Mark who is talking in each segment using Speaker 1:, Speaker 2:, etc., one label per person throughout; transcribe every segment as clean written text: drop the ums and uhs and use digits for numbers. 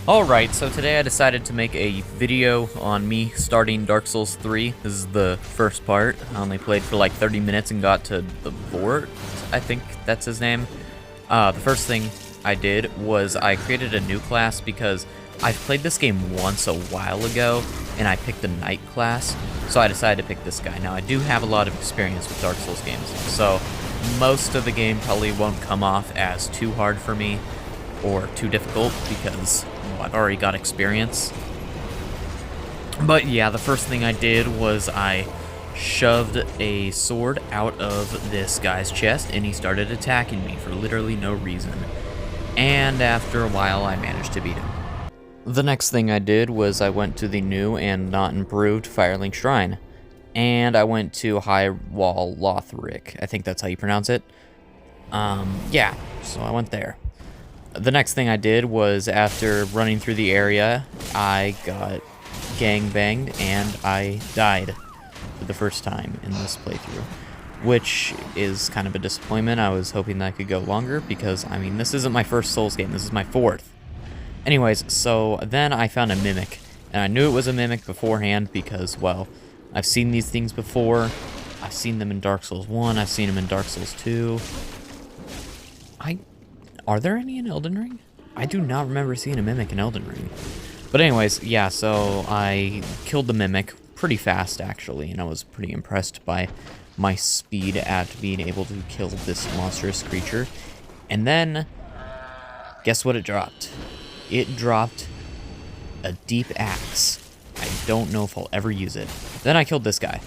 Speaker 1: Alright, so today I decided to make a video on me starting Dark Souls 3. This is the first part. I only played for like 30 minutes and got to the Vort, I think that's his name. The first thing I did was I created a new class because I've played this game once a while ago and I picked the Knight class, so I decided to pick this guy. Now I do have a lot of experience with Dark Souls games, so most of the game probably won't come off as too hard for me or too difficult because I've already got experience. But yeah, the first thing I did was I shoved a sword out of this guy's chest and he started attacking me for literally no reason. And after a while, I managed to beat him. The next thing I did was I went to the new and not improved Firelink Shrine. And I went to High Wall Lothric. I think that's how you pronounce it. Yeah, so I went there. The next thing I did was, after running through the area, I got gangbanged and I died for the first time in this playthrough, which is kind of a disappointment. I was hoping that I could go longer because, I mean, this isn't my first Souls game, this is my fourth. Anyways, so then I found a Mimic, and I knew it was a Mimic beforehand because, well, I've seen these things before. I've seen them in Dark Souls 1, I've seen them in Dark Souls 2. Are there any in Elden Ring? I do not remember seeing a Mimic in Elden Ring. But anyways, yeah, so I killed the Mimic pretty fast, actually, and I was pretty impressed by my speed at being able to kill this monstrous creature. And then, guess what it dropped? It dropped a deep axe. I don't know if I'll ever use it. Then I killed this guy.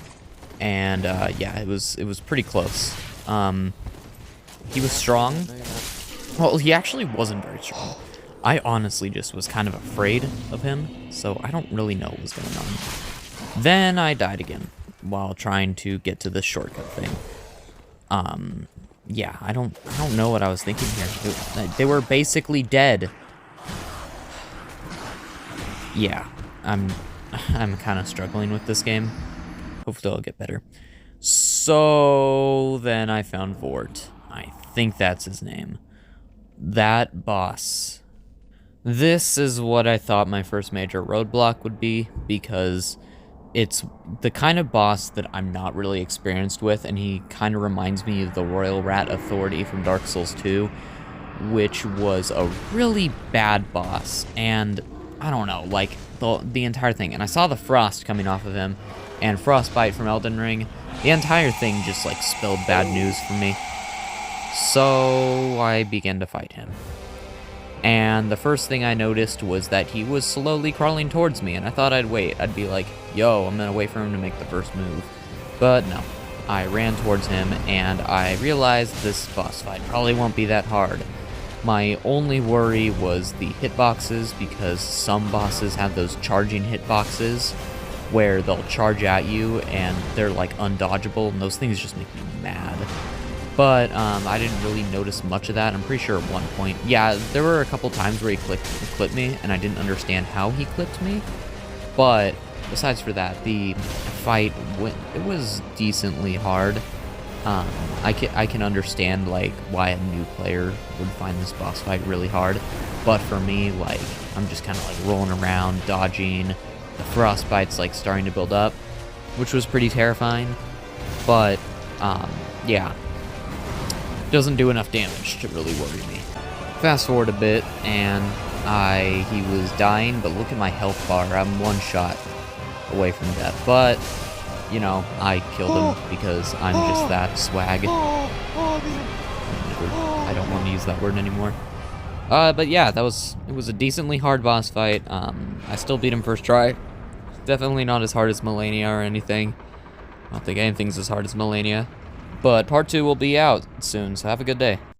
Speaker 1: And, yeah, it was pretty close. He was strong. Well, he actually wasn't very strong. I honestly just was kind of afraid of him, so I don't really know what was going on. Then I died again while trying to get to this shortcut thing. Yeah, I don't know what I was thinking here. They were basically dead. Yeah, I'm kind of struggling with this game. Hopefully I'll get better. So then I found Vort. I think that's his name. That boss. This is what I thought my first major roadblock would be, because it's the kind of boss that I'm not really experienced with, and he kind of reminds me of the Royal Rat Authority from Dark Souls 2, which was a really bad boss, and I don't know, like, the entire thing. And I saw the frost coming off of him, and Frostbite from Elden Ring. The entire thing just, like, spelled bad news for me. So I began to fight him. And the first thing I noticed was that he was slowly crawling towards me, and I thought I'd wait. I'd be like, yo, I'm gonna wait for him to make the first move. But no. I ran towards him, and I realized this boss fight probably won't be that hard. My only worry was the hitboxes, because some bosses have those charging hitboxes where they'll charge at you and they're like undodgeable, and those things just make me mad. But I didn't really notice much of that. I'm pretty sure at one point, yeah, there were a couple times where he clipped me, and I didn't understand how he clipped me. But besides for that, the fight it was decently hard. I can understand like why a new player would find this boss fight really hard, but for me, like, I'm just kind of like rolling around, dodging. The frostbite's like starting to build up, which was pretty terrifying. But yeah. Doesn't do enough damage to really worry me. Fast forward a bit, and he was dying, but look at my health bar. I'm one shot away from death. But, you know, I killed him because I'm just that swag. I don't want to use that word anymore. But yeah, it was a decently hard boss fight. I still beat him first try. Definitely not as hard as Malenia or anything. I don't think anything's as hard as Malenia. But part 2 will be out soon, so have a good day.